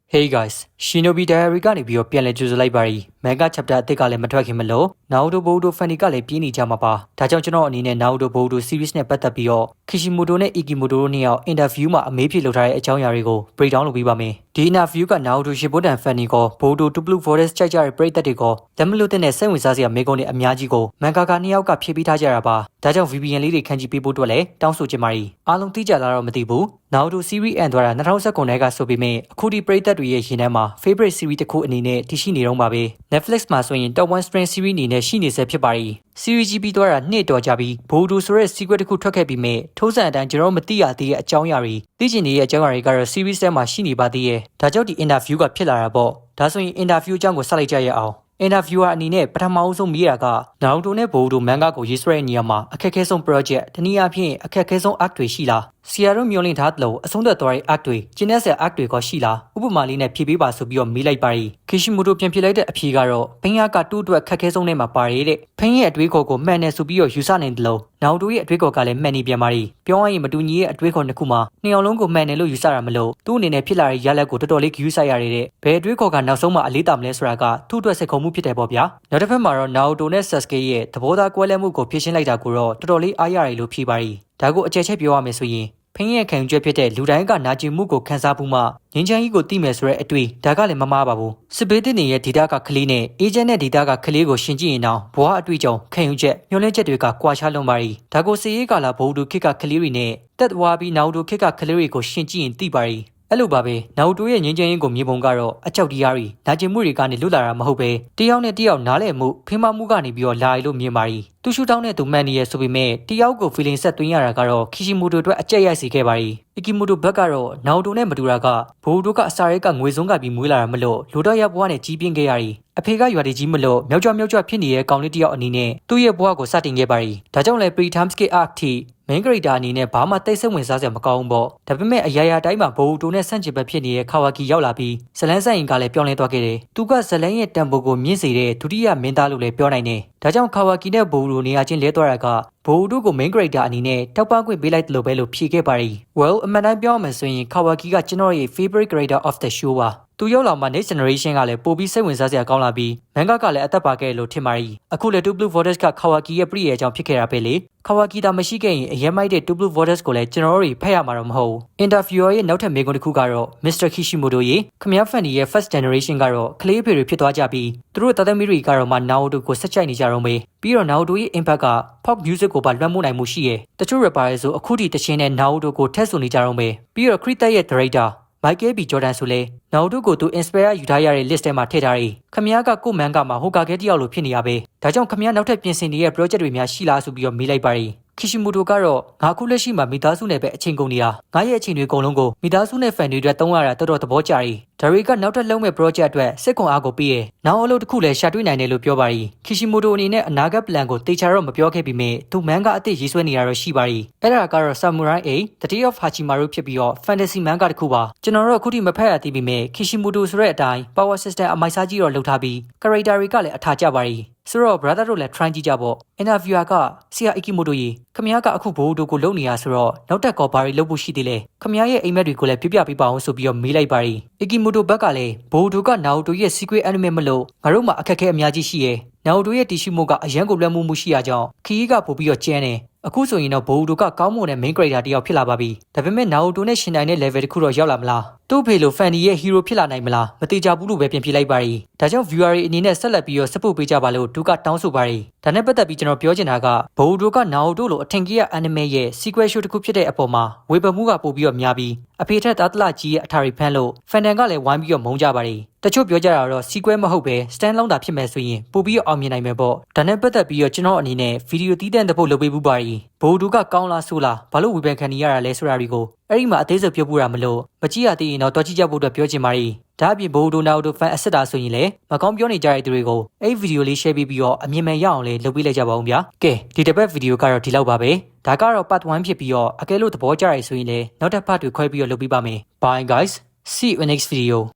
Hey guys, Shinobi Diary ကနေပြီးတော့ပြန်လဲကြိုဆိုလိုက်ပါရီ။ Manga chapter အသစ်ကလည်းမထွက်ခင်မလို့ Naruto Boruto fan တွေကလည်းပြင်းနေကြမှာပါ။ဒါကြောင့်ကျွန်တော်အနေနဲ့ Naruto Boruto series နဲ့ပတ်သက်ပြီးတော့ Kishimoto နဲ့ Ikimoto တို့နှစ်ယောက် interview မှာအမေးဖြေလုပ်ထားတဲ့အကြောင်းအရာတွေကို break down လုပ်ပေးပါမယ်။ဒီ interview က Naruto Shippuden fan တွေက Boruto To Blue Forest ကြိုက်ကြတဲ့ပရိသတ်တွေကလက်မလွတ်တဲ့စိတ်ဝင်စားစရာမေးခွန်းတွေအများကြီးကို Mangaka နှစ်ယောက်ကဖြေပေးထားကြတာပါ။ဒါကြောင့် VPN လေးတွေခန်းကြည့်ပေးဖို့အတွက်လည်းတောင်းဆိုချင်ပါရီ။အားလုံးသိကြလားတော့မသိဘူး။ Naruto series အန်သွားတာ2019ခုနှစ်ကဆိုပေမဲ့အခုဒီပရိသတ်တွေရဲ့ရင်ထဲမှာ favorite series တစ်ခုအနေနဲ့တည်ရှိနေတော့ပါပဲ။ Netflix မှာဆိုရင် Top 1 Spring series အနေနဲ့ရှိနေဆဲဖြစ်ပါရီ။ series ကြီးပြီးသွားတာနှစ်တော်ကြပြီး Boruto ဆိုတဲ့ secret တစ်ခုထွက်ခဲ့ပြီးမဲ့ထိုးစံအတိုင်းကျွန်တော်မသိရသေးတဲ့အကြောင်းအရာတွေသိချင်နေတဲ့အကြောင်းအရာတွေကတော့ series ထဲမှာရှိနေပါသေးရဲ့။ဒါကြောင့်ဒီ interview ကဖြစ်လာတာပေါ့။ဒါဆိုရင် interview အကြောင်းကိုဆက်လိုက်ကြရအောင်။ interviewer အနေနဲ့ပထမဆုံးမေးတာက Naruto နဲ့ Boruto manga ကိုရေးဆွဲတဲ့နေရာမှာအခက်အခဲဆုံး project တနည်းအားဖြင့်အခက်အခဲဆုံး arc တွေရှိလားဆရာတို့မျှော်လင့်ထားသလိုအဆုံးသတ်သွားတဲ့ arc တွေကျင်းတဲ့ဆရာ arc တွေကရှိလားဥပမာလေးနဲ့ဖြေပေးပါဆိုပြီးတော့မေးလိုက်ပါရီ Kishimoto ပြန်ဖြေလိုက်တဲ့အဖြေကတော့ဖင်ရကတူးအတွက်ခက်ခဲဆုံးနဲ့မှာပါတယ်တဲ့ဖင်ရဲ့အတွေးခေါ်ကိုမှန်တယ်ဆိုပြီးတော့ယူဆနိုင်တယ်လို့Narutoရဲ့အတွေးခေါ်ကလည်းမှန်နေပြန်ပါရီပြောရရင်မတူညီရဲ့အတွေးခေါ်နှစ်ခုမှာနှစ်ယောက်လုံးကိုမှန်တယ်လို့ယူဆတာမလို့သူ့အနေနဲ့ဖြစ်လာတဲ့ရလဒ်ကိုတော်တော်လေးဂရုစိုက်ရတဲ့ဘယ်အတွေးခေါ်ကနောက်ဆုံးမှအလေးတာမလဲဆိုတာကသူ့အတွက်စိတ်ခုံမှုဖြစ်တယ်ပေါ့ဗျာနောက်တစ်ဖက်မှာတော့ Naruto နဲ့ Sasuke ရဲ့သဘောထားကွဲလွဲမှုကိုဖြေရှင်းလိုက်တာကိုတော့တော်တော်လေးအားရတယ်လို့ဖြေပါရီဒါကိုအကျယ်ချက်ပြောရမယ်ဆိုရင်ဖင်ရဲ့ခံယူချက်ဖြစ်တဲ့လူတိုင်းကနာကျင်မှုကိုခန်းစားဖို့မှငင်းချမ်းကြီးကိုသိမယ်ဆိုတဲ့အတွေ့ဒါကလည်းမမှားပါဘူးစစ်ဘေးတင်ရဲ့ဒေတာကကလေးနဲ့အေဂျင့်နဲ့ဒေတာကကလေးကိုရှင်ကြည့်ရင်တော့ဘဝအတွေ့အကြုံခံယူချက်မျှော်လင့်ချက်တွေကကွာခြားလွန်ပါရီဒါကိုစီရေးကာလာဘိုဒူခစ်ကကလေးတွေနဲ့တက်သွားပြီးနောက်ဒူခစ်ကကလေးတွေကိုရှင်ကြည့်ရင်သိပါရီအဲ့လိုပါပဲနောက်တိုးရဲ့ငင်းချမ်းရင်ကိုမြေပုံကတော့အကြောက်တရားတွေနာကျင်မှုတွေကနေလွတ်လာတာမဟုတ်ပဲတယောက်နဲ့တယောက်နားလည်မှုဖိမမှုကနေပြီးတော့လာရီလို့မြင်ပါရီသူရှူတောင်းတဲ့သူမှန်နေရဆိုပေမဲ့တယောက်ကို feeling ဆက်သွင်းရတာကတော့ Kishimoto အတွက်အကြက်ရိုက်စေခဲ့ပါရီ Ikimoto ဘက်ကတော့နောက်တိုးနဲ့မတူတာကဘိုဒိုကအစာရဲကငွေစုံကပြီးမွေးလာတာမလို့လူတော့ရဘွားနဲ့ကြီးပြင်းခဲ့ရရီအဖေကရွာတကြီးမလို့မြောက်ကြဖြစ်နေတဲ့ကောင်လေးတယောက်အနေနဲ့သူ့ရဲ့ဘွားကိုစတင်ခဲ့ပါရီဒါကြောင့်လဲ pre-timesky arc ထိ main character အနေနဲ့ဘာမှတိတ်ဆိတ်ဝင်စားစရာမကောင်းဘူးပေါ့ဒါပေမဲ့အရာရာတိုင်းမှာဘိုဒိုနဲ့ဆန့်ကျင်ဘက်ဖြစ်နေတဲ့ Kawaki ရောက်လာပြီးဇလန်းဆိုင်ရင်ကလည်းပြောင်းလဲသွားခဲ့တယ်သူကဇလန်းရဲ့တန်ဖိုးကိုမြင့်စေတဲ့ဒုတိယမင်းသားလို့လည်းပြောနိုင်တယ်ဒါကြောင့် Kawaki နဲ့ဘိုဒိုနေရာချင်းလဲသွားတာကဘိုဒိုကို main character အနေနဲ့တောက်ပခွင့်ပေးလိုက်တယ်လို့ပဲလို့ဖြေခဲ့ပါရီ well အမှန်တမ်းပြောရမယ်ဆိုရင် Kawaki ကကျွန်တော်ရဲ့ favorite character of the show ပါသူရောက်လာမှ next generation ကလည်းပိုပြီးစိတ်ဝင်စားစရာကောင်းလာပြီး manga ကလည်းအသက်ပါခဲ့လို့ထင်ပါရီအခုလည်း Two Blue Vortex က Kawaki ရဲ့ပြည့်ရဲ့အကြောင်းဖြစ်ခဲ့တာပဲလေ Kawaki တာမရှိခဲ့ရင်အရင်မိုက်တဲ့ Two Blue Vortex ကိုလည်းကျွန်တော်တို့ဖတ်ရမှာတော့မဟုတ်ဘူး interviewer ရဲ့နောက်ထပ်မေးခွန်းတစ်ခုကတော့ Mr. Kishimoto ရေခမည်းဖန်ဒီရဲ့ first generation ကတော့ကလေးအဖေတွေဖြစ်သွားကြပြီးသူတို့သားသမီးတွေကတော့မှ Naruto ကိုဆက်ချိုက်နေကြတော့မေးပြီးတော့ Naruto ရဲ့ impact က pop music ကိုပါလွှမ်းမိုးနိုင်မှုရှိရဲ့တချို့ rapper တွေဆိုအခုထိတချင်းနဲ့ Naruto ကိုထက်ဆိုနေကြတော့မေးပြီးတော့ Krita ရဲ့ director Michael B. Jordan ဆိုလဲ Naruto ကိုသူ inspire ယူထားရတဲ့ list ထဲမှာထည့်ထားတယ်။ခမည်းကကိုမန်ကမှာဟိုကာခဲတယောက်လိုဖြစ်နေရပဲ။ဒါကြောင့်ခမည်းနောက်ထပ်ပြင်ဆင်နေတဲ့ project တွေများရှိလားဆိုပြီးတော့မေးလိုက်ပါရီ။ Kishimoto ကတော့ငါခုလက်ရှိမှာမိသားစုနဲ့ပဲအချိန်ကုန်နေတာ။ငါရဲ့အချိန်တွေအကုန်လုံးကိုမိသားစုနဲ့ fan တွေအတွက်သုံးရတာတော်တော်သဘောကျရီ။ဒါတွေကနောက်ထပ်လုံးမဲ့ project အတွက်စစ်ကွန်အားကိုပြီးရဲ့။နောက်အလုပ်တစ်ခုလည်းရှာတွေ့နိုင်တယ်လို့ပြောပါရီ။ Kishimoto အနေနဲ့အနာဂတ် plan ကိုတေချာတော့မပြောခဲ့ပြီးမြဲသူမန်ကအသစ်ရေးဆွဲနေရတော့ရှိပါရီ။အဲ့ဒါကတော့ Samurai 8 The Tale of Hachimaru ဖြစ်ပြီးတော့ fantasy manga တစ်ခုပါ။ကျွန်တော်တို့အခုထိမဖတ်ရသေးပေမဲ့ Kishimoto ဆိုတဲ့အတိုင်း power system အမိုက်စားကြီးတော့လှုပ်ထားပြီး character တွေကလည်းအထာကျပါရီ။ဆိုတော့ brother တို့လည်း try ကြည့်ကြပေါ့ interviewer ကဆရာ Ikimoto ရေခမည်းကအခုဘိုးတို့ကိုလုံနေရဆိုတော့နောက်တက်ကောဘာတွေလုပ်ဖို့ရှိသေးလဲခမည်းရဲ့အိမ်မက်တွေကိုလည်းပြပြပေးပါအောင်ဆိုပြီးတော့မေးလိုက်ပါရီ Ikimoto ဘက်ကလည်းဘိုးတို့က Naruto ရဲ့ secret anime မလို့ငါတို့မှာအခက်အခဲအများကြီးရှိရဲ့ Naruto ရဲ့တီရှူမိုကအရန်ကိုလွှမ်းမိုးမှုရှိရကြောင်းခီးကပို့ပြီးတော့ကျန်းတယ်အခုဆိုရင်တော့ဘိုဒိုကကောင်းမွန်တဲ့ main character တယောက်ဖြစ်လာပါပြီဒါပေမဲ့ Naruto နဲ့ရှင်နိုင်တဲ့ level တစ်ခုတော့ရောက်လာမလားသူ့ဖေလို fan ရဲ့ hero ဖြစ်လာနိုင်မလားမတိကျဘူးလို့ပဲပြင်ပြလိုက်ပါရီဒါကြောင့် viewer တွေအနေနဲ့ဆက်လက်ပြီးတော့ support ပေးကြပါလို့ဒုကတောင်းဆိုပါရီဒါနဲ့ပတ်သက်ပြီးကျွန်တော်ပြောချင်တာကဘိုဒိုက Naruto လိုအထင်ကြီးရ anime ရဲ့ sequel show တစ်ခုဖြစ်တဲ့အပေါ်မှာဝေဖန်မှုကပို့ပြီးတော့များပြီးအဖေထက်သားတလကြီးရဲ့အထာရီဖန်လို့ fandom ကလည်းဝိုင်းပြီးတော့မုန်းကြပါရီတချို့ပြောကြတာတော့ sequel မဟုတ်ပဲ stand alone တာဖြစ်မယ်ဆိုရင်ပို့ပြီးတော့အောင်မြင်နိုင်မယ်ပေါ့ဒါနဲ့ပတ်သက်ပြီးတော့ကျွန်တော်အနေနဲ့ video တီးတန့်တဲ့ဖို့လုပ်ပေးမှုပါရီဘိုဒိုကကောင်းလားဆိုးလားဘာလို့ဝေဖန်ခံနေရတာလဲဆိုတာတွေကိုအဲ့ဒီမှာအသေးစိတ်ပြောပြတာမလို့မကြည့်ရသေးရင်တော့တွားကြည့်ကြဖို့အတွက်ပြောချင်ပါရီဒါအပြင်ဘိုဒိုနာဒို fan အစ်စ်တာဆိုရင်လည်းမကောင်းပြောနေကြတဲ့သူတွေကိုအဲ့ဗီဒီယိုလေး share ပေးပြီးတော့အမြင်မှန်ရအောင်လေးလုပ်ပေးလိုက်ကြပါဦးဗျာကဲဒီတစ်ပတ်ဗီဒီယိုကတော့ဒီလောက်ပါပဲဒါကတော့ part 1ဖြစ်ပြီးတော့အကယ်လို့သဘောကျရဆိုရင်လည်းနောက်ထပ် part တွေခွဲပြီးတော့လုပ်ပေးပါမယ် bye guys see you in next video